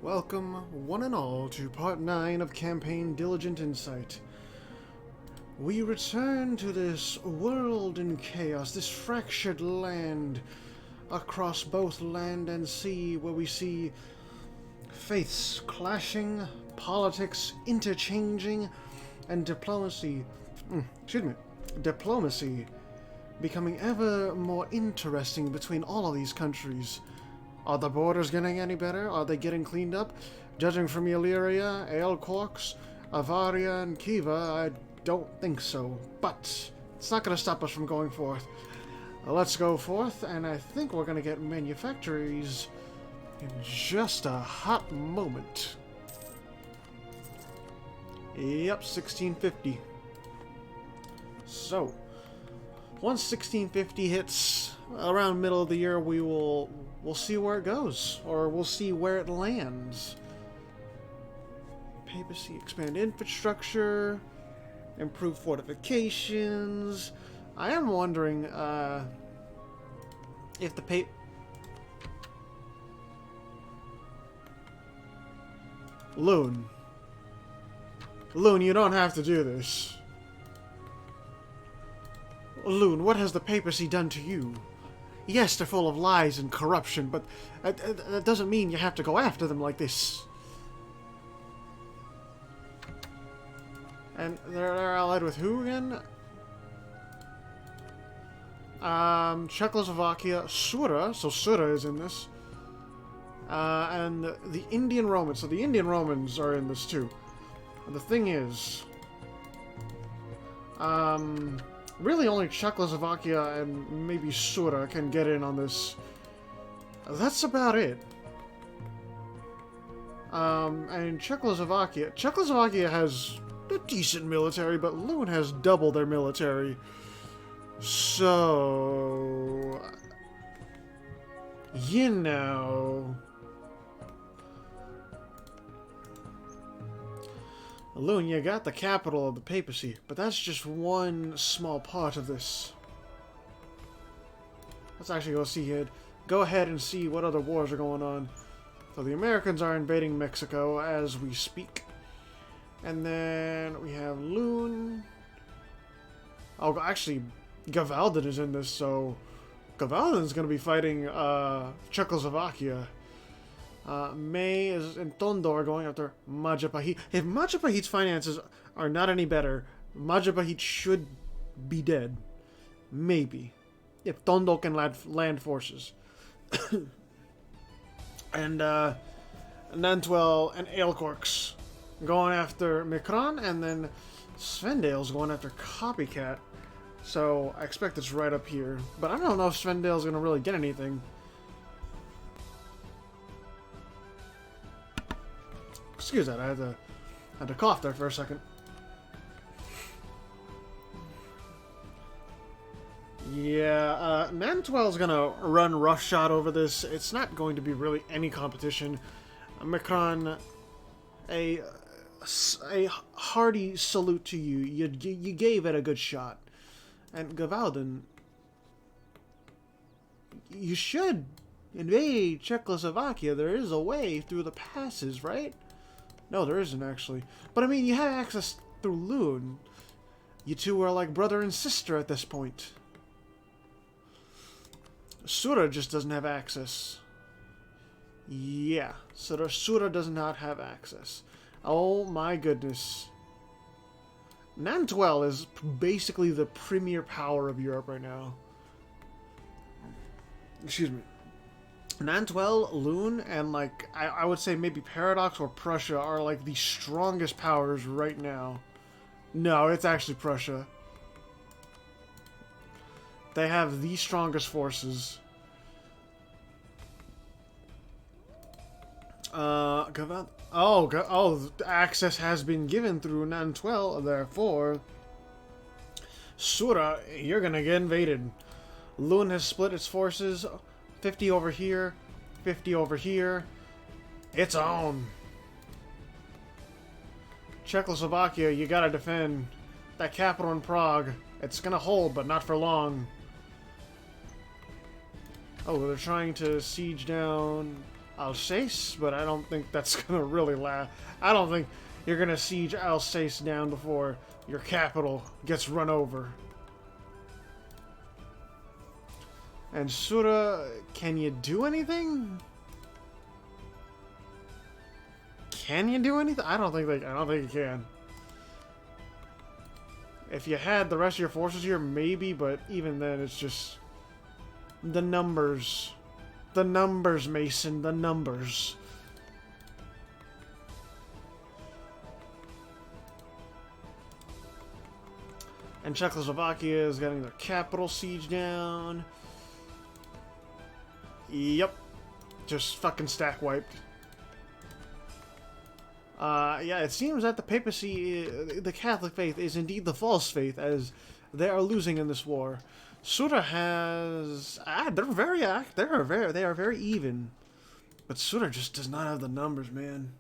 Welcome, one and all, to Part 9 of Campaign Diligent Insight. We return to this world in chaos, this fractured land across both land and sea, where we see faiths clashing, politics interchanging, and diplomacy becoming ever more interesting between all of these countries. Are the borders getting any better? Are they getting cleaned up? Judging from Illyria, Aelcorks, Avaria, and Kiva, I don't think so. But it's not going to stop us from going forth. Let's go forth, and I think we're going to get manufactories in just a hot moment. Yep, 1650. So, once 1650 hits, around middle of the year, we'll see where it goes, or we'll see where it lands. Papacy expand infrastructure, improve fortifications. I am wondering if the Loon, you don't have to do this. Loon, what has the papacy done to you? Yes, they're full of lies and corruption, but that doesn't mean you have to go after them like this. And they're allied with who again? Czechoslovakia, Sura, so Sura is in this. And the Indian Romans, so the Indian Romans are in this too. And the thing is, really only Czechoslovakia and maybe Sura can get in on this. That's about it. And Czechoslovakia has a decent military, but Loon has double their military. So, you know, Loon, you got the capital of the papacy, but that's just one small part of this. Let's actually go ahead and see what other wars are going on. So the Americans are invading Mexico as we speak. And then we have Loon. Oh, actually, Gavaldin is in this, so Gavaldin's going to be fighting Czechoslovakia. May and Tondo are going after Majapahit. If Majapahit's finances are not any better, Majapahit should be dead. Maybe. If Tondo can land forces. And Nantwell and Aelcorks going after Mikron, and then Svendale's going after Copycat. So I expect it's right up here. But I don't know if Svendale's going to really get anything. Excuse that, I had to cough there for a second. Yeah, Nantwell's gonna run roughshod over this. It's not going to be really any competition. Mikron, a hearty salute to you. You gave it a good shot. And Gavaldin, you should invade Czechoslovakia. There is a way through the passes, right? No, there isn't, actually. But, I mean, you have access through Loon. You two are like brother and sister at this point. Sura just doesn't have access. Yeah, so Sura does not have access. Oh, my goodness. Nantwell is basically the premier power of Europe right now. Excuse me. Nantwell, Loon, and like I would say maybe Paradox or Prussia are like the strongest powers right now. No, it's actually Prussia. They have the strongest forces. Access has been given through Nantwell, therefore Sura, you're gonna get invaded. Loon has split its forces. 50 over here, 50 over here. It's on. Czechoslovakia, you gotta defend. That capital in Prague, it's gonna hold, but not for long. Oh, they're trying to siege down Alsace, but I don't think that's gonna really last. I don't think you're gonna siege Alsace down before your capital gets run over. And Sura, can you do anything? Can you do anything? I don't think you can. If you had the rest of your forces here, maybe, but even then, it's just the numbers. The numbers, Mason. The numbers. And Czechoslovakia is getting their capital siege down. Yep. Just fucking stack wiped. Yeah, it seems that the papacy, the Catholic faith, is indeed the false faith, as they are losing in this war. Sura has... they are very even. But Sura just does not have the numbers, man.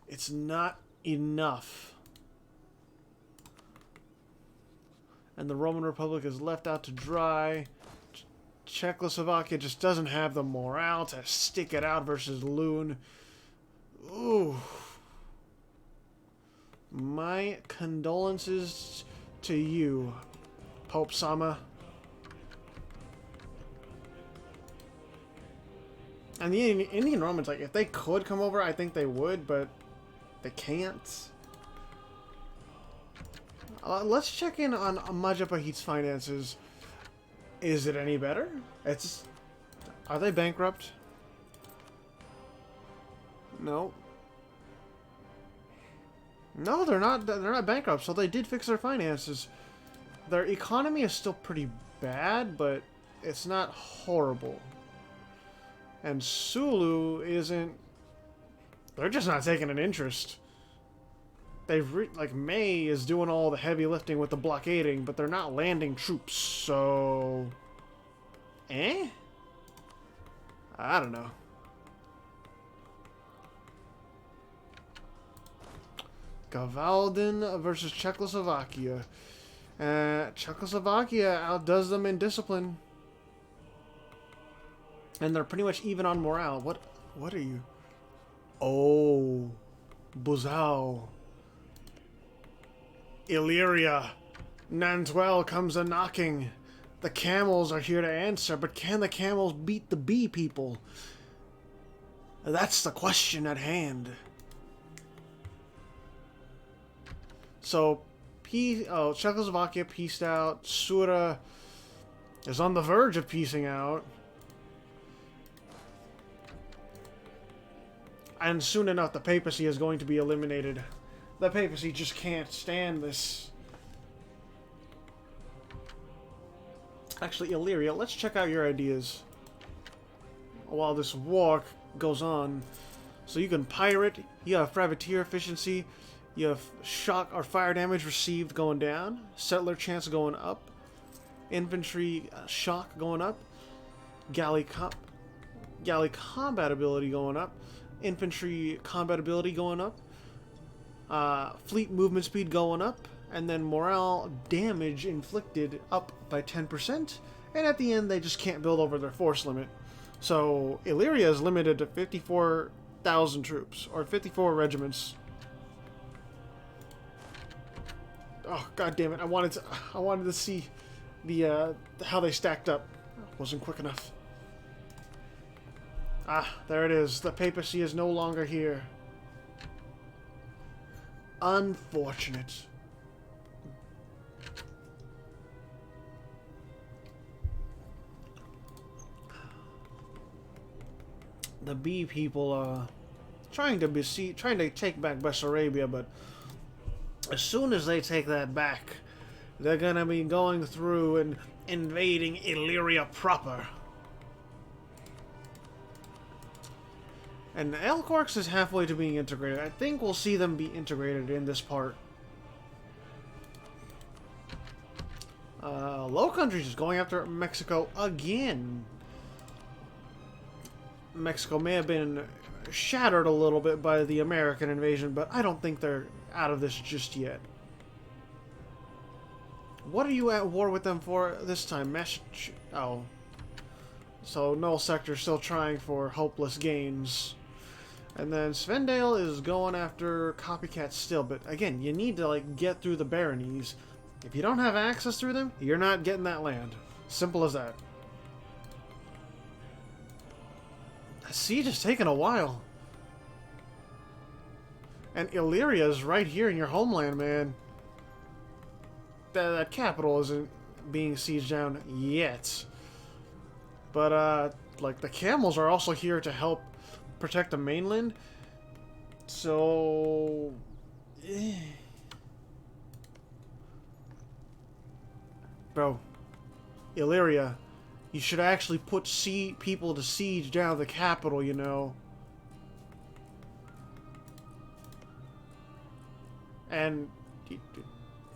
It's not enough. And the Roman Republic is left out to dry. Czechoslovakia just doesn't have the morale to stick it out versus Loon. Ooh. My condolences to you, Pope Sama. And the Indian Romans, like, if they could come over, I think they would, but they can't. Let's check in on Majapahit's finances. Is it any better? Are they bankrupt? No. No, they're not. They're not bankrupt. So they did fix their finances. Their economy is still pretty bad, but it's not horrible. And Sulu isn't. They're just not taking an interest. Like May is doing all the heavy lifting with the blockading, but they're not landing troops. So, I don't know. Gavaldin versus Czechoslovakia. Czechoslovakia outdoes them in discipline. And they're pretty much even on morale. What are you? Oh, Buzau. Illyria. Nantwell comes a-knocking. The camels are here to answer, but can the camels beat the bee people? That's the question at hand. So, Czechoslovakia pieced out. Sura is on the verge of piecing out. And soon enough, the papacy is going to be eliminated. The papacy just can't stand this. Actually, Illyria, let's check out your ideas while this war goes on. So you can pirate, you have privateer efficiency, you have shock or fire damage received going down, settler chance going up, infantry shock going up, galley combat ability going up, infantry combat ability going up, fleet movement speed going up, and then morale damage inflicted up by 10%, and at the end they just can't build over their force limit. So Illyria is limited to 54,000 troops, or 54 regiments. Oh, god damn it, I wanted to see the how they stacked up. Wasn't quick enough. Ah, there it is. The papacy is no longer here. Unfortunate. The bee people are trying to take back Bessarabia, but as soon as they take that back, they're gonna be going through and invading Illyria proper. And Elcorx is halfway to being integrated. I think we'll see them be integrated in this part. Low Countries is going after Mexico again. Mexico may have been shattered a little bit by the American invasion, but I don't think they're out of this just yet. What are you at war with them for this time? So Null Sector's still trying for hopeless gains. And then Svendale is going after Copycat still, but again, you need to like get through the baronies. If you don't have access through them, you're not getting that land. Simple as that. The siege is taking a while. And Illyria is right here in your homeland, man. That capital isn't being sieged down yet. But, like, the camels are also here to help protect the mainland. So... Bro, Illyria, you should actually put people to siege down the capital, you know. And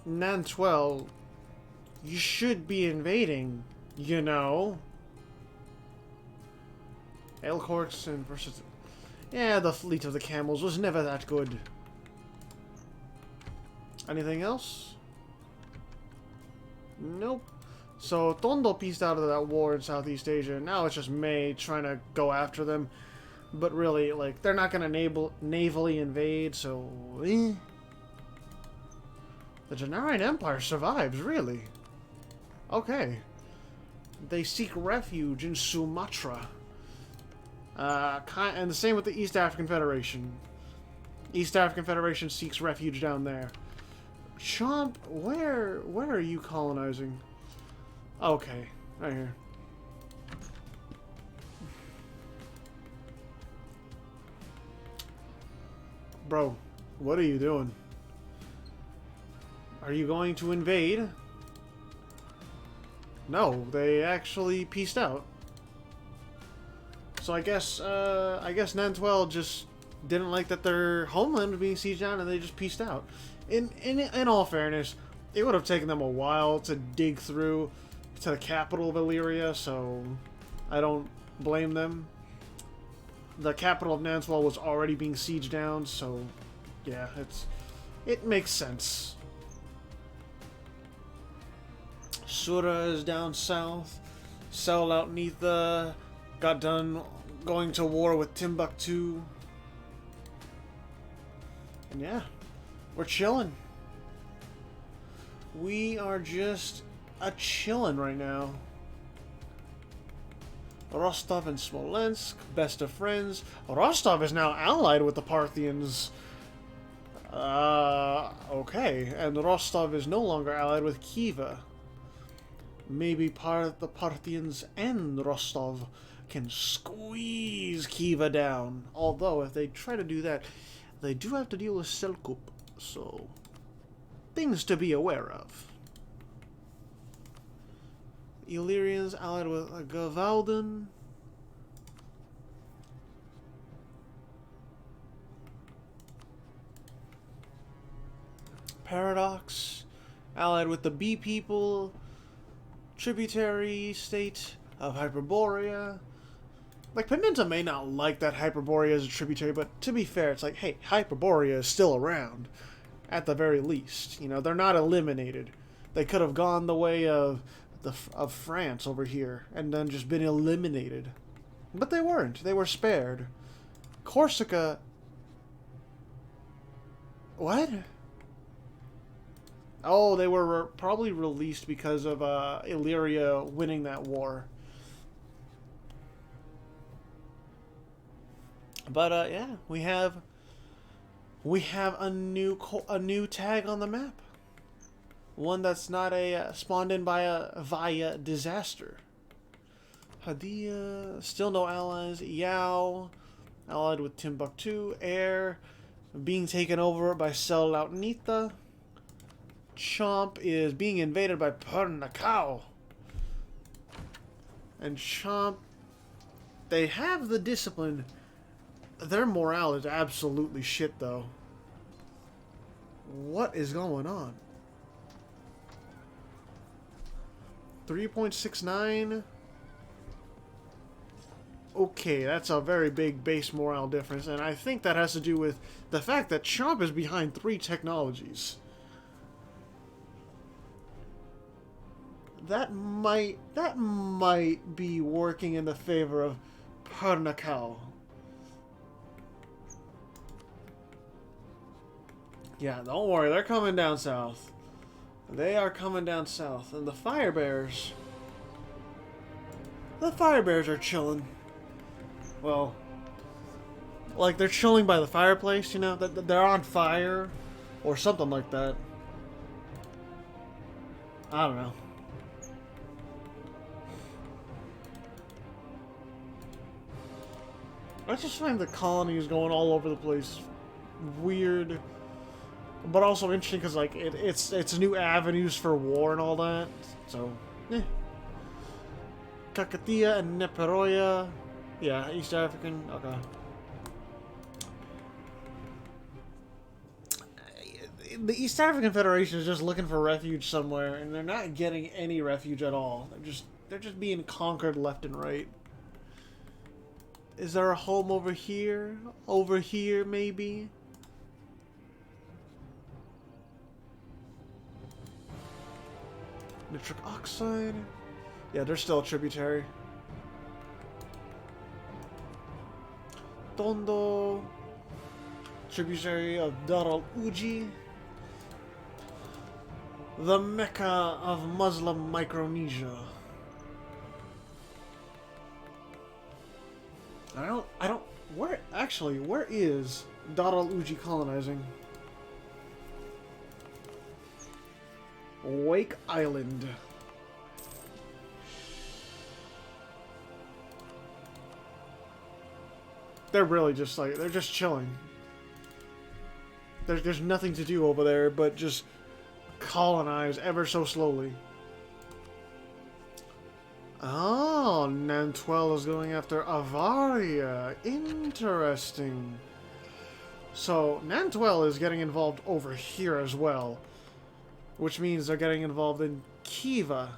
Nantwell, you should be invading, you know. Elcorts and versus... Yeah, the fleet of the camels was never that good. Anything else? Nope. So Tondo pieced out of that war in Southeast Asia. Now it's just May trying to go after them. But really, like, they're not going to navally invade, so... The Janarian Empire survives, really? Okay. They seek refuge in Sumatra. And the same with the East African Federation. East African Federation seeks refuge down there. Chomp, where are you colonizing? Okay, right here. Bro, what are you doing? Are you going to invade? No, they actually peaced out. So I guess Nantwell just didn't like that their homeland was being sieged down, and they just peaced out. In all fairness, it would have taken them a while to dig through to the capital of Illyria, so I don't blame them. The capital of Nantwell was already being sieged down, so yeah, it makes sense. Sura is down south. Selautnitha got done going to war with Timbuktu. And yeah, we're chilling. We are just chilling right now. Rostov and Smolensk, best of friends. Rostov is now allied with the Parthians. Okay. And Rostov is no longer allied with Khiva. Maybe the Parthians and Rostov can squeeze Khiva down. Although, if they try to do that, they do have to deal with Selkup. So, things to be aware of. Illyrians allied with Gavaldon. Paradox allied with the Bee people. Tributary state of Hyperborea. Like, Pimenta may not like that Hyperborea is a tributary, but to be fair, it's like, hey, Hyperborea is still around. At the very least. You know, they're not eliminated. They could have gone the way of France over here and then just been eliminated. But they weren't. They were spared. Corsica... What? Oh, they were probably released because of Illyria winning that war. But yeah, we have a new tag on the map. One that's not spawned in via disaster. Hadia, still no allies. Yao, allied with Timbuktu. Air, being taken over by Selautnitha. Chomp is being invaded by Pernakau. And Chomp, they have the discipline. Their morale is absolutely shit, though. What is going on? 3.69? Okay, that's a very big base morale difference, and I think that has to do with the fact that Chomp is behind 3 technologies. that might be working in the favor of Pernacal. Yeah, don't worry, they're coming down south. They are coming down south, and the Fire Bears. The Fire Bears are chilling. Well, like they're chilling by the fireplace, you know? They're on fire, or something like that. I don't know. I just find the colonies going all over the place weird, but also interesting because like it's new avenues for war and all that. So, Kakatia and Neperoya, yeah, East African. Okay. The East African Federation is just looking for refuge somewhere, and they're not getting any refuge at all. They're just being conquered left and right. Is there a home over here? Over here, maybe? Nitric oxide? Yeah, they're still a tributary. Tondo. Tributary of Dar al-Uji. The Mecca of Muslim Micronesia. Where is Dar al-Uji colonizing? Wake Island. They're really just like, they're just chilling. There's nothing to do over there but just colonize ever so slowly. Oh, Nantwell is going after Avaria. Interesting. So, Nantwell is getting involved over here as well. Which means they're getting involved in Khiva.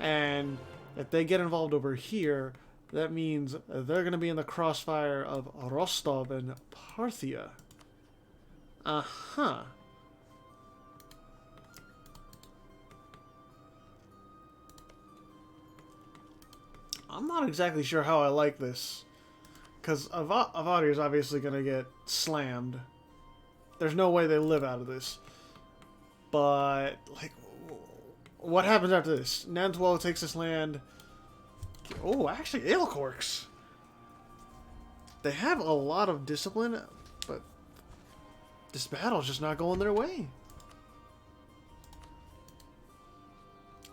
And if they get involved over here, that means they're going to be in the crossfire of Rostov and Parthia. Uh-huh. I'm not exactly sure how I like this. Because Avaria is obviously going to get slammed. There's no way they live out of this. But, like, what happens after this? Nantwell takes this land. Oh, actually, Aelcorks. They have a lot of discipline, but this battle's just not going their way.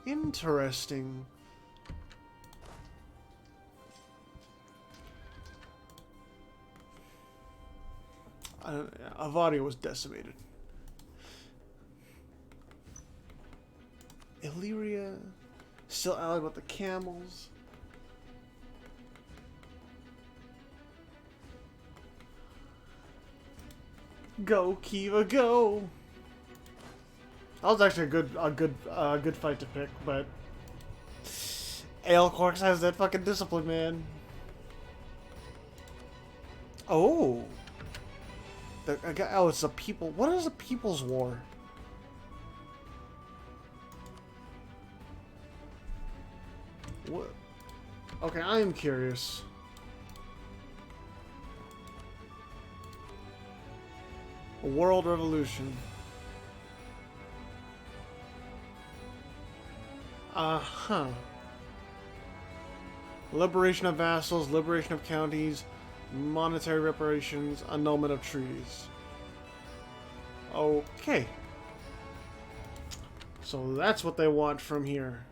Interesting. Avaria was decimated. Illyria, still allied with the camels. Go, Khiva, go! That was actually a good fight to pick, but Aelcorks has that fucking discipline, man. Oh, it's a people. What is a people's war? What? Okay, I am curious. A world revolution. Uh-huh. Liberation of vassals, liberation of counties, monetary reparations, annulment of treaties. Okay. So that's what they want from here.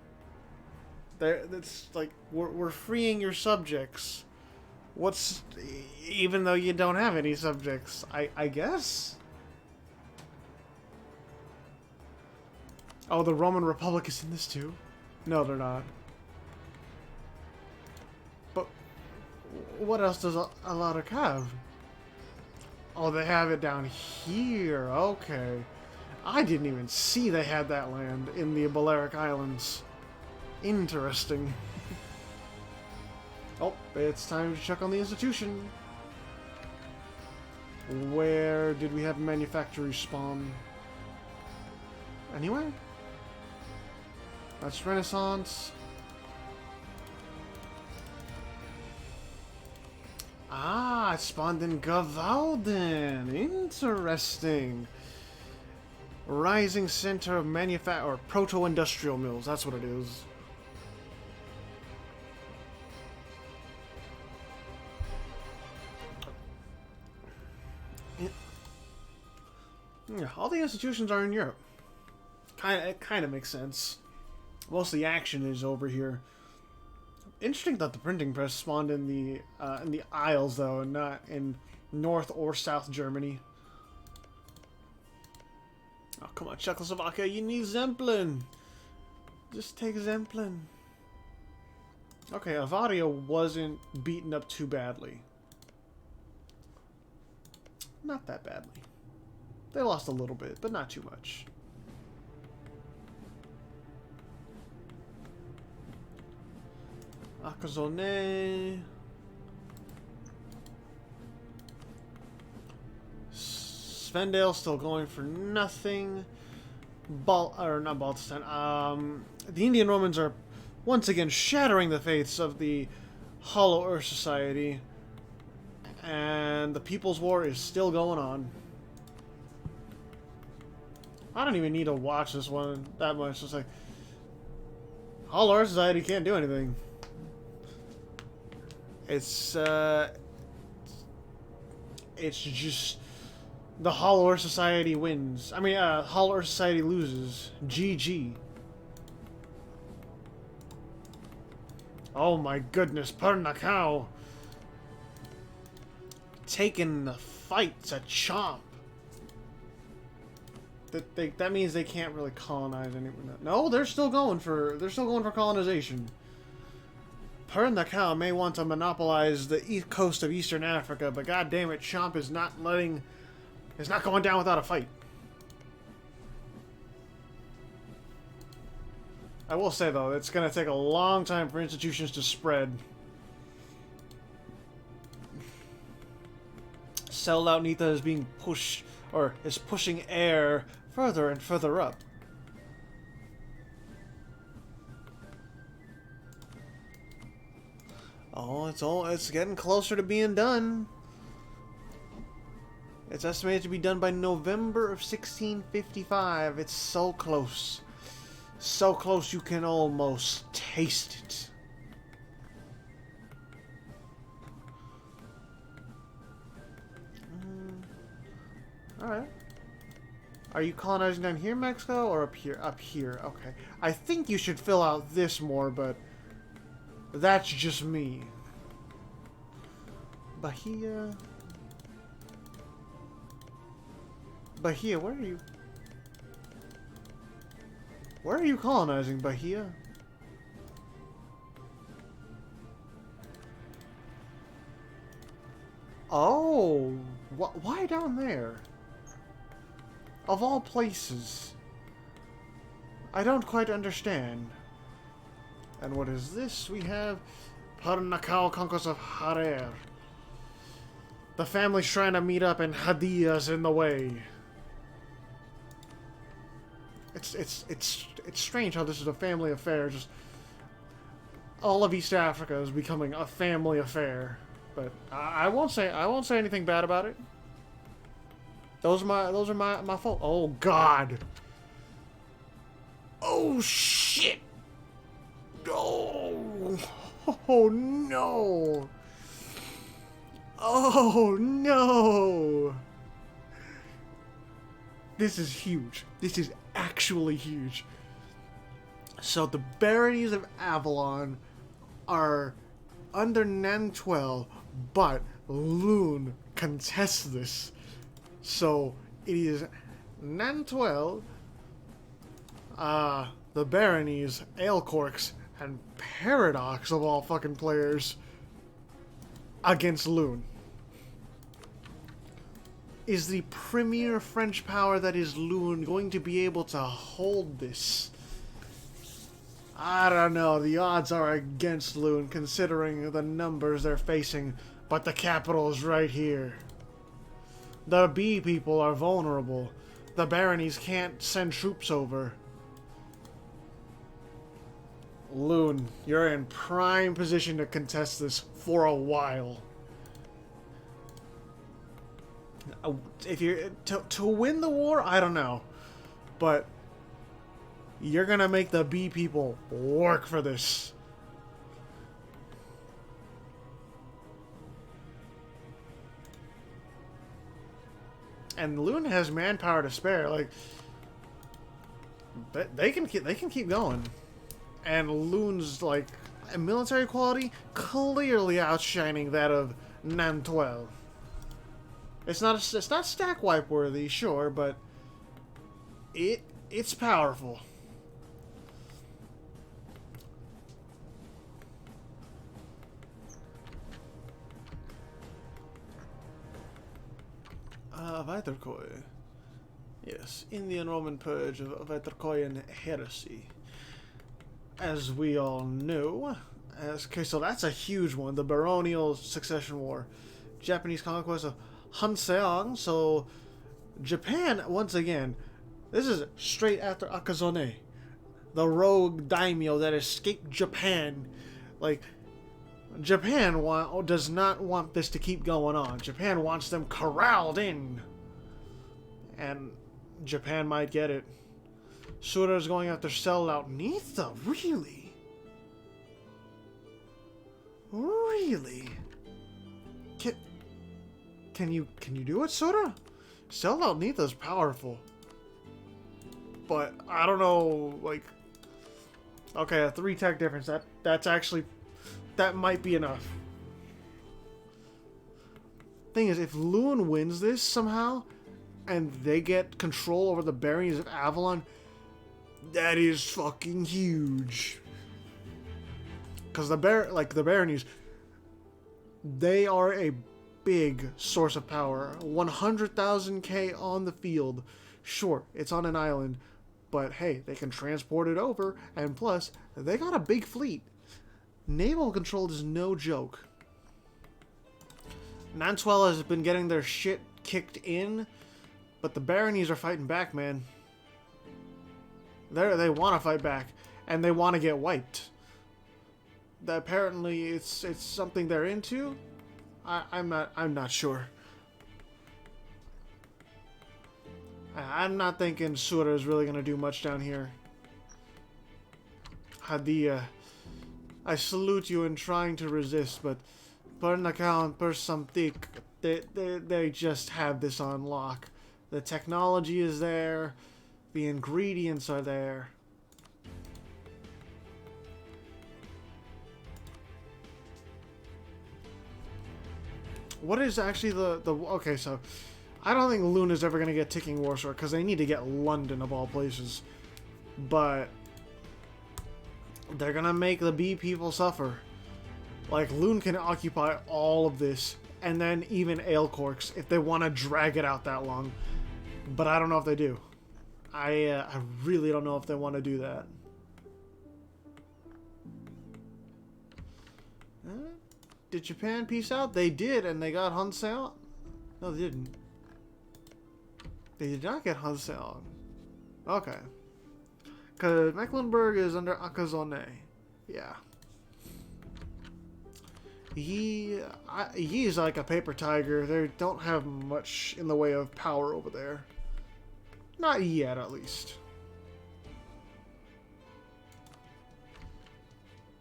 That's like, we're freeing your subjects. What's, even though you don't have any subjects, I guess? Oh, the Roman Republic is in this too? No, they're not. But what else does Alaric have? Oh, they have it down here. Okay. I didn't even see they had that land in the Balearic Islands. Interesting. Oh, it's time to check on the institution. Where did we have manufacturers spawn? Anywhere? That's Renaissance. Ah, it spawned in Gavaldin. Interesting. Rising center of or proto-industrial mills. That's what it is. Yeah, all the institutions are in Europe. It kind of makes sense. Most of the action is over here. Interesting that the printing press spawned in the Isles, though, and not in North or South Germany. Oh, come on, Czechoslovakia, you need Zemplin. Just take Zemplin. Okay, Avadia wasn't beaten up too badly. Not that badly. They lost a little bit, but not too much. Akazone. Svendale still going for nothing. Not Baltistan. The Indian Romans are once again shattering the faiths of the Hollow Earth Society. And the People's War is still going on. I don't even need to watch this one that much. It's like, Hollow Earth Society can't do anything. It's just the Hollow Earth Society wins. I mean, Hollow Earth Society loses. GG. Oh my goodness, Pernakau taking the fight to Chomp. That means they can't really colonize anyone. No, they're still going for colonization. Pernakau may want to monopolize the east coast of Eastern Africa, but god damn it, Chomp is not going down without a fight. I will say though, it's gonna take a long time for institutions to spread. Sellout Nita is being pushed, or is pushing air further and further up. Oh, it's getting closer to being done. It's estimated to be done by November of 1655. It's so close. So close you can almost taste it. Alright. Are you colonizing down here, Mexico, or up here? Up here, okay. I think you should fill out this more, but that's just me. Bahia. Bahia, where are you? Where are you colonizing, Bahia? Oh, why down there? Of all places. I don't quite understand. And what is this? We have Pernakau conquers of Harer. The family's trying to meet up and Hadia's in the way. It's strange how this is a family affair. Just all of East Africa is becoming a family affair. But I won't say anything bad about it. Those are my fault. Oh God. Oh shit. Oh. Oh no. Oh no. This is huge. This is actually huge. So the Baronies of Avalon are under Nantwell, but Loon contests this. So it is Nantwell, the Baronies, Aelcorks, and Paradox of all fucking players against Loon. Is the premier French power that is Loon going to be able to hold this? I don't know. The odds are against Loon considering the numbers they're facing, but the capital is right here. The bee people are vulnerable. The baronies can't send troops over. Loon, you're in prime position to contest this for a while. If you're to win the war, I don't know, but you're gonna make the bee people work for this. And Loon has manpower to spare. Like, they can keep going. And Loon's like military quality clearly outshining that of Nantwell. It's not stack wipe worthy, sure, but it's powerful. Weiterkoi. Yes, Indian Roman purge of Weiterkoian heresy. As we all know, okay, so that's a huge one. The Baronial Succession War, Japanese conquest of Hanseong. So Japan, once again, this is straight after Akazone, the rogue daimyo that escaped Japan. Like, Japan does not want this to keep going on. Japan wants them corralled in. And Japan might get it. Sura's going after Sellout Nitha? Really? Really? Can you do it, Sura? Sellout Nitha's powerful. But I don't know, like, okay, a 3 tech difference. That's actually, that might be enough. Thing is, if Loon wins this somehow, and they get control over the Baronies of Avalon, that is fucking huge. Because the Baronies, they are a big source of power. 100,000k on the field. Sure, it's on an island, but hey, they can transport it over, and plus, they got a big fleet. Naval control is no joke. Nantwell has been getting their shit kicked in, but the Baronies are fighting back, man. They want to fight back, and they want to get wiped. Apparently, it's something they're into. I'm not sure. I'm not thinking Sura is really gonna do much down here. Hadia, I salute you in trying to resist, but per Nakan, per Samtik, they just have this on lock. The technology is there. The ingredients are there. What is actually the okay, so I don't think Luna's ever going to get Ticking Warsaw because they need to get London of all places. But they're going to make the bee people suffer. Like, Loon can occupy all of this, and then even Aelcorks if they want to drag it out that long. But I don't know if they do. I really don't know if they want to do that. Did Japan peace out? They did, and they got Hanseong. No, they didn't. They did not get Hanseong. Okay. Because Mecklenburg is under Akazone. Yeah. He's like a paper tiger. They don't have much in the way of power over there. Not yet, at least.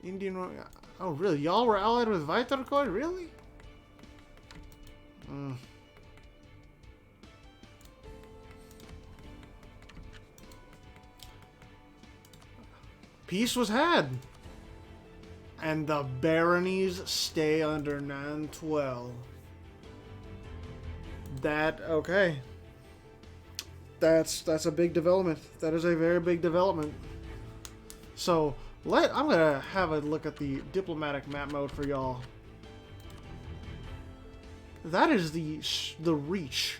Indian... Oh, really? Y'all were allied with Weiterkoi? Really? Peace was had. And the baronies stay under Nantwell. Okay. That's a big development. That is a very big development. So, I'm gonna have a look at the diplomatic map mode for y'all. That is the reach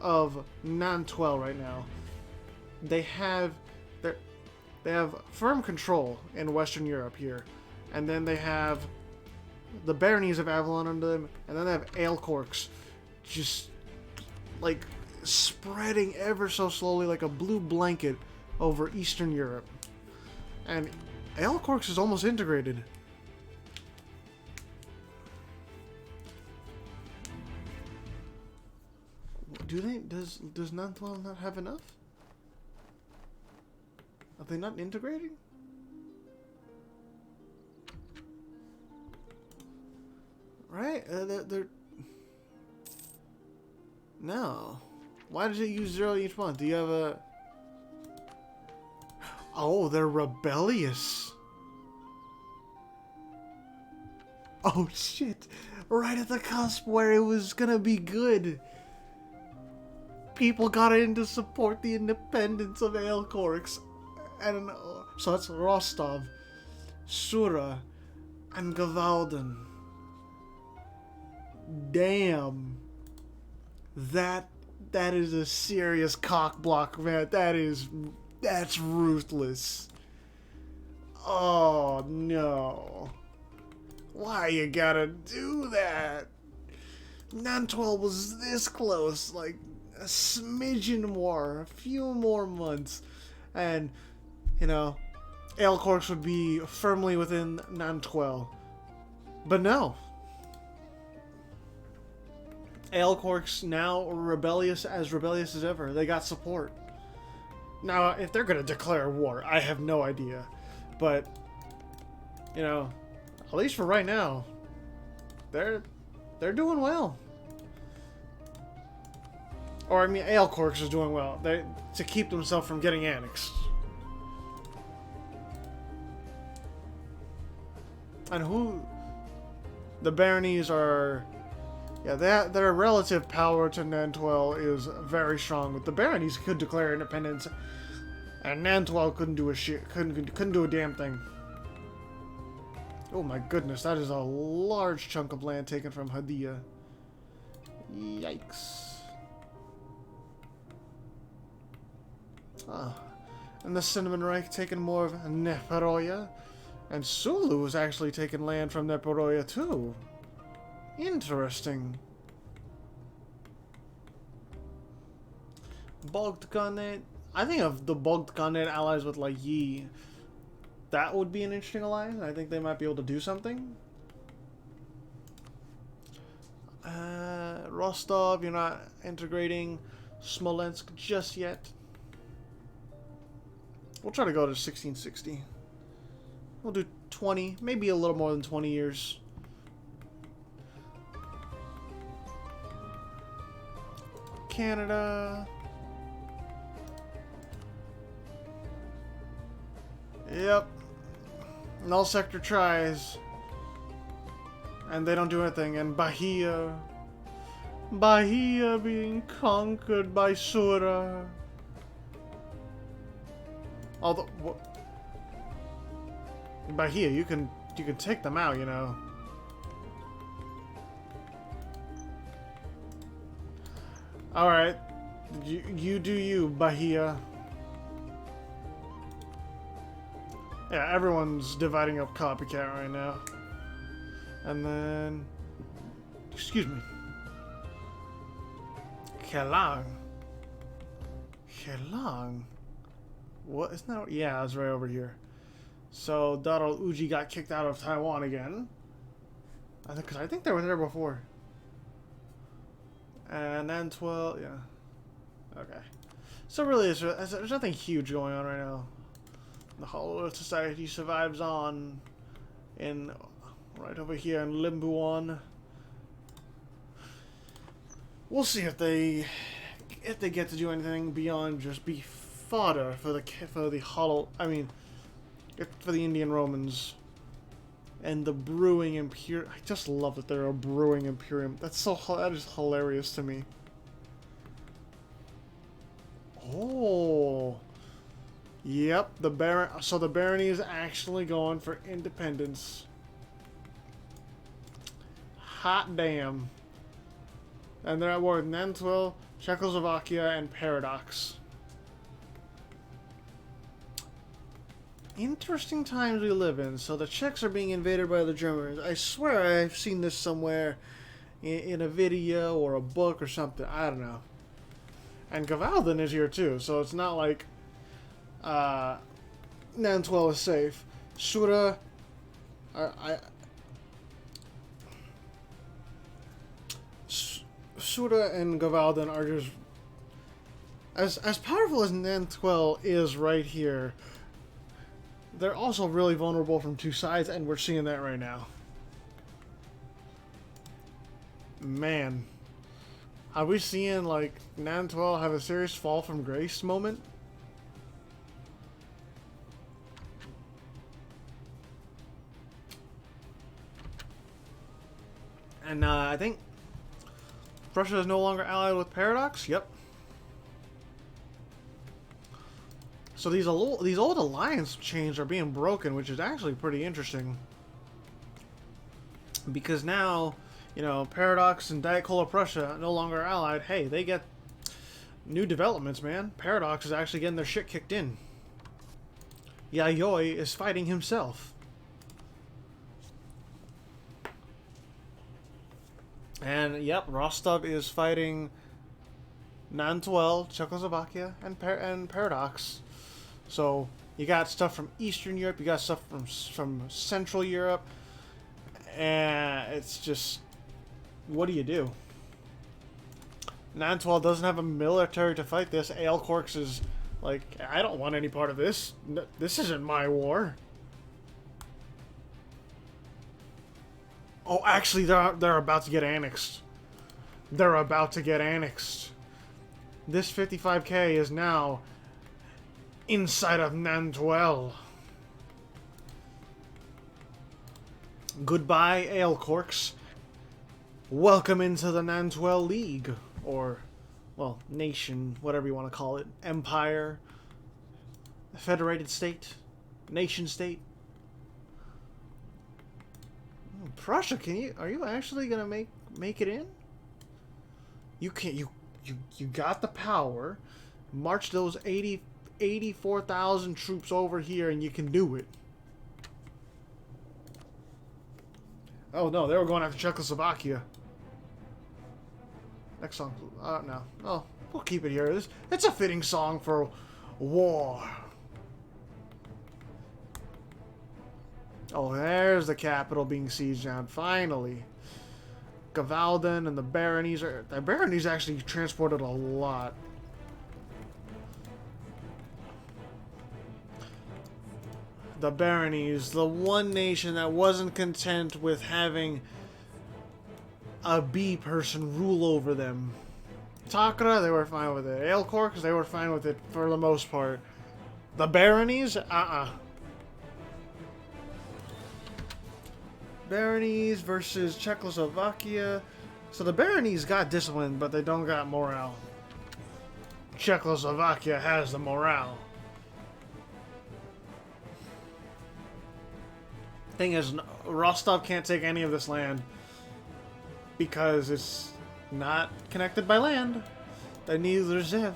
of Nantwell right now. They have firm control in Western Europe here, and then they have the baronies of Avalon under them, and then they have Aelcorks, just like spreading ever so slowly like a blue blanket over Eastern Europe. And Alcorx is almost integrated. Does Nantwell not have enough? Are they not integrating? Right? They're... No. Why did it use 0 each month? Do you have a... Oh, they're rebellious. Oh, shit. Right at the cusp where it was gonna be good. People got in to support the independence of Alcorx. And so that's Rostov, Sura, and Gavalden. Damn. That is a serious cock block, man. That's ruthless. Oh no. Why you gotta do that? Nantwell was this close, like a smidgen more, a few more months, and you know, Alcorx would be firmly within Nantwell. But no. Alcorx now rebellious as ever. They got support. Now, if they're gonna declare war, I have no idea. But, you know, at least for right now, they're doing well. Or I mean, Alcorx is doing well. To keep themselves from getting annexed. And who? The baronies are. Yeah, their relative power to Nantwell is very strong. But the baronies could declare independence, and Nantwell couldn't do a shit. Couldn't do a damn thing. Oh my goodness, that is a large chunk of land taken from Hadia. Yikes. Ah, and the Cinnamon Reich taking more of Neperoya, and Sulu was actually taking land from Neperoya too. Interesting. Bogd-Khanate. I think of the Bogd-Khanate allies with like Yi. That would be an interesting alliance. I think they might be able to do something. Rostov, you're not integrating Smolensk just yet. We'll try to go to 1660. We'll do 20, maybe a little more than 20 years. Canada. Yep. Null Sector tries. And they don't do anything. And Bahia. Bahia being conquered by Sura. Although, Bahia, you can take them out, you know. Alright. You do you, Bahia. Yeah, everyone's dividing up Copycat right now. And then... Excuse me. Kelang. Kelang? What? Isn't that... Yeah, it's right over here. So, Darul Uji got kicked out of Taiwan again. I think they were there before. And then 12... Yeah. Okay. So really, there's nothing huge going on right now. The Hollow Earth Society survives on in right over here in Limbuan. We'll see if they get to do anything beyond just be fodder for the Hollow. I mean, for the Indian Romans and the Brewing Imperium. I just love that they're a Brewing Imperium. That is hilarious to me. Oh. Yep, so the barony is actually going for independence. Hot damn. And they're at war with Nantwell, Czechoslovakia, and Paradox. Interesting times we live in. So the Czechs are being invaded by the Germans. I swear I've seen this somewhere in a video or a book or something. I don't know. And Gavalden is here too, so it's not like Nantwell is safe. Suda, I Suda and Gavaldan are just as powerful as Nantwell is right here. They're also really vulnerable from two sides, and we're seeing that right now. Man, are we seeing like Nantwell have a serious fall from grace moment? And I think Prussia is no longer allied with Paradox. Yep. So these old alliance chains are being broken, which is actually pretty interesting. Because now, you know, Paradox and Diet Cola Prussia no longer allied. Hey, they get new developments, man. Paradox is actually getting their shit kicked in. Yayoi is fighting himself. And yep, Rostov is fighting Nantwell, Czechoslovakia, and Paradox. So you got stuff from Eastern Europe, you got stuff from Central Europe, and it's just, what do you do? Nantwell doesn't have a military to fight this. Aelcorks is like, I don't want any part of this. This isn't my war. Oh, actually, they're about to get annexed. They're about to get annexed. This 55k is now inside of Nantwell. Goodbye, Aelcorks. Welcome into the Nantwell League. Or, well, nation, whatever you want to call it. Empire. Federated state. Nation state. Prussia, are you actually gonna make it in? You can't. You got the power. March those 84,000 troops over here, and you can do it. Oh no, they were going after Czechoslovakia. Next song, no. Oh, we'll keep it here. It's a fitting song for war. Oh, there's the capital being sieged down, finally. Gavaldan and the baronies are... The baronies actually transported a lot. The baronies, the one nation that wasn't content with having a bee person rule over them. Takara, they were fine with it. Aelcorks, they were fine with it for the most part. The baronies, Baronies versus Czechoslovakia. So the baronies got discipline, but they don't got morale. Czechoslovakia has the morale. Thing is, Rostov can't take any of this land because it's not connected by land. And neither is Zev.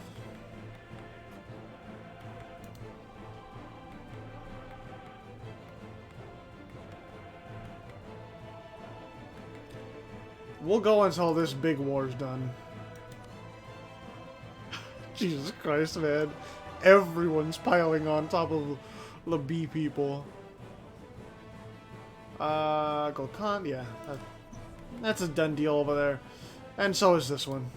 We'll go until this big war's done. Jesus Christ, man. Everyone's piling on top of the bee people. Golkon, yeah. That's a done deal over there. And so is this one.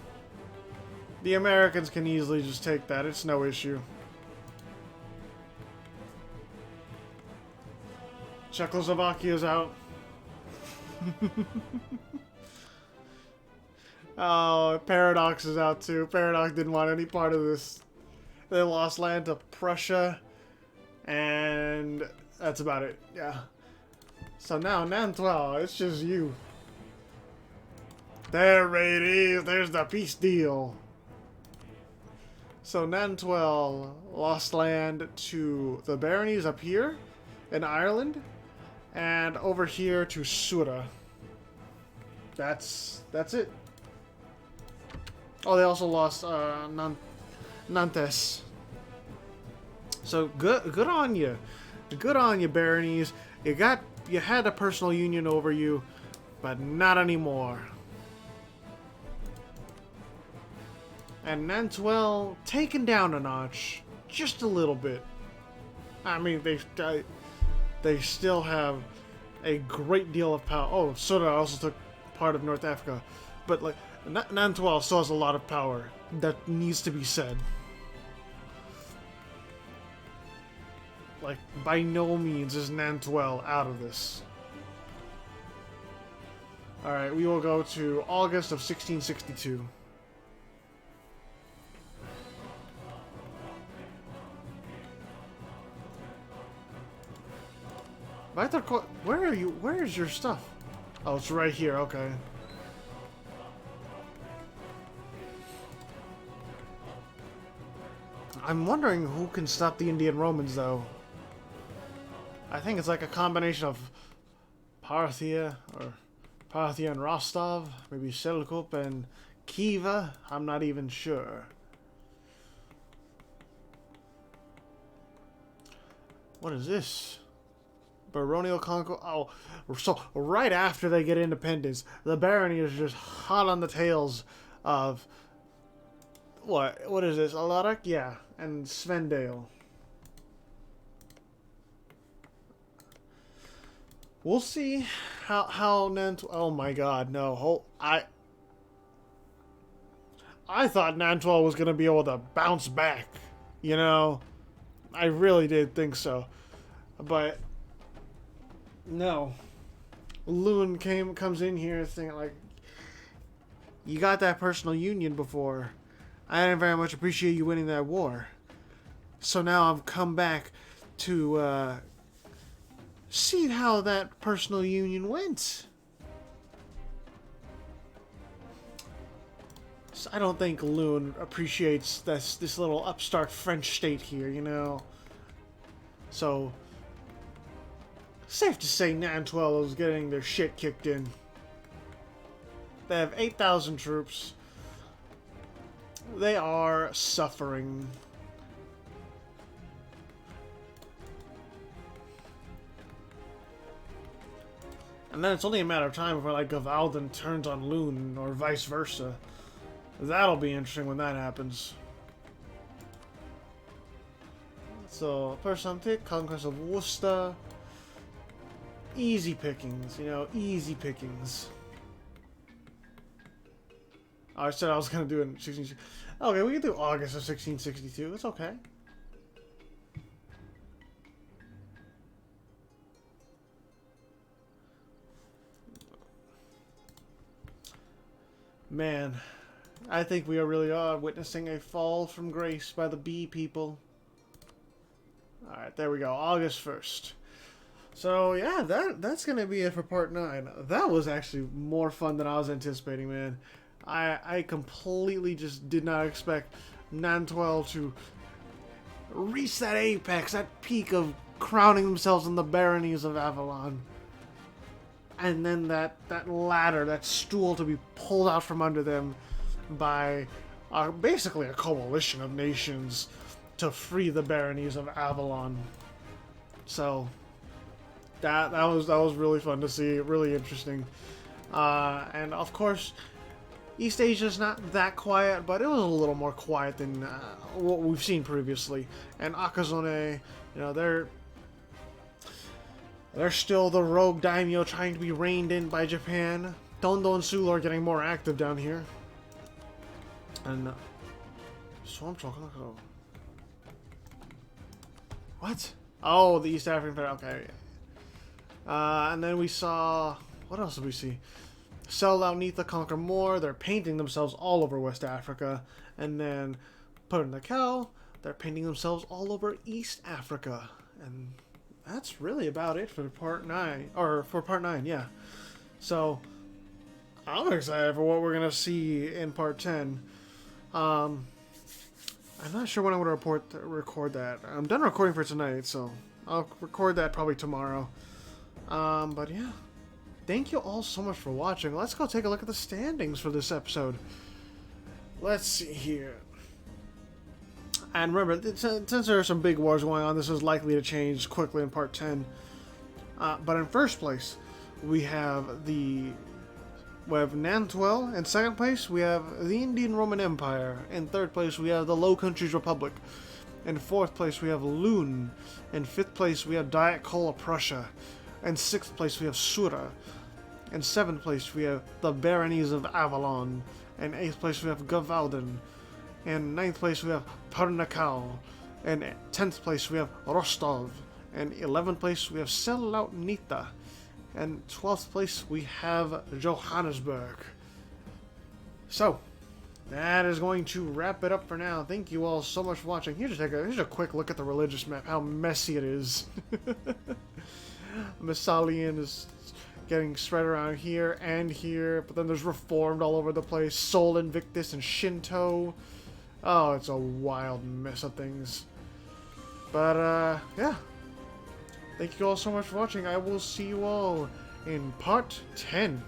The Americans can easily just take that. It's no issue. Czechoslovakia's out. Oh, Paradox is out too. Paradox didn't want any part of this. They lost land to Prussia, and that's about it. Yeah. So now, Nantwell, it's just you. There it is. There's the peace deal. So Nantwell lost land to the baronies up here in Ireland, and over here to Sura. That's it. Oh, they also lost Nantes. So good on you. Good on you, baronies. You had a personal union over you, but not anymore. And Nantwell taken down a notch, just a little bit. I mean, they still have a great deal of power. Oh, Suda also took part of North Africa. But, like, Nantwal still has a lot of power that needs to be said. Like, by no means is Nantwal out of this. Alright, we will go to August of 1662. Where are you? Where is your stuff? Oh, it's right here, okay. I'm wondering who can stop the Indian Romans, though. I think it's like a combination of Parthia, or Parthia and Rostov, maybe Selkup and Khiva. I'm not even sure. What is this? Baronial conquest. Oh, so right after they get independence, the barony is just hot on the tails of what is this? Alaric? Yeah, and Svendale. We'll see how Nantwal. Oh my God, no! I thought Nantwal was gonna be able to bounce back. You know, I really did think so, but. No. Lune comes in here thinking like, you got that personal union before. I didn't very much appreciate you winning that war. So now I've come back to see how that personal union went. So I don't think Lune appreciates this little upstart French state here, you know. So safe to say Nantwal is getting their shit kicked in. They have 8,000 troops. They are suffering. And then it's only a matter of time before, like, Gavaldon turns on Lune, or vice versa. That'll be interesting when that happens. So, Persantic, Conquest of Worcester. Easy pickings, you know, easy pickings. Oh, I said I was going to do it in 1662. Okay, we can do August of 1662. It's okay. Man, I think we really are witnessing a fall from grace by the bee people. Alright, there we go. August 1st. So, yeah, that's going to be it for part 9. That was actually more fun than I was anticipating, man. I completely just did not expect Nantwal to reach that apex, that peak of crowning themselves in the baronies of Avalon. And then that ladder, that stool to be pulled out from under them by basically a coalition of nations to free the baronies of Avalon. So that was really fun to see, really interesting. And of course, East Asia's not that quiet, but it was a little more quiet than what we've seen previously. And Akazone, you know, they're still the rogue daimyo trying to be reined in by Japan. Tondo and Sulu are getting more active down here. And Swamp Chocolate. What? Oh, the East African Fair. Okay. And then we saw, what else did we see? Sell out Nitha, conquer more. They're painting themselves all over West Africa. And then put in the cow. They're painting themselves all over East Africa. And that's really about it for part 9. Or for part 9, yeah. So I'm excited for what we're gonna see in part 10. I'm not sure when I'm gonna record that. I'm done recording for tonight, so I'll record that probably tomorrow. But yeah. Thank you all so much for watching. Let's go take a look at the standings for this episode. Let's see here. And remember, since there are some big wars going on, this is likely to change quickly in part 10. But in first place, we have Nantwal. In second place, we have the Indian Roman Empire. In third place, we have the Low Countries Republic. In 4th place, we have Loon. In 5th place, we have Diet Cola Prussia. In 6th place, we have Sura. In 7th place, we have the Baronies of Avalon. In 8th place, we have Gavalden. In 9th place, we have Pernikal. In 10th place, we have Rostov. In 11th place, we have Sellout Nita. And 12th place, we have Johannesburg. So, that is going to wrap it up for now. Thank you all so much for watching. Here's a quick look at the religious map, how messy it is. Masalian is getting spread around here and here, but then there's Reformed all over the place. Sol Invictus and Shinto. Oh, it's a wild mess of things. But, yeah. Thank you all so much for watching. I will see you all in part 10.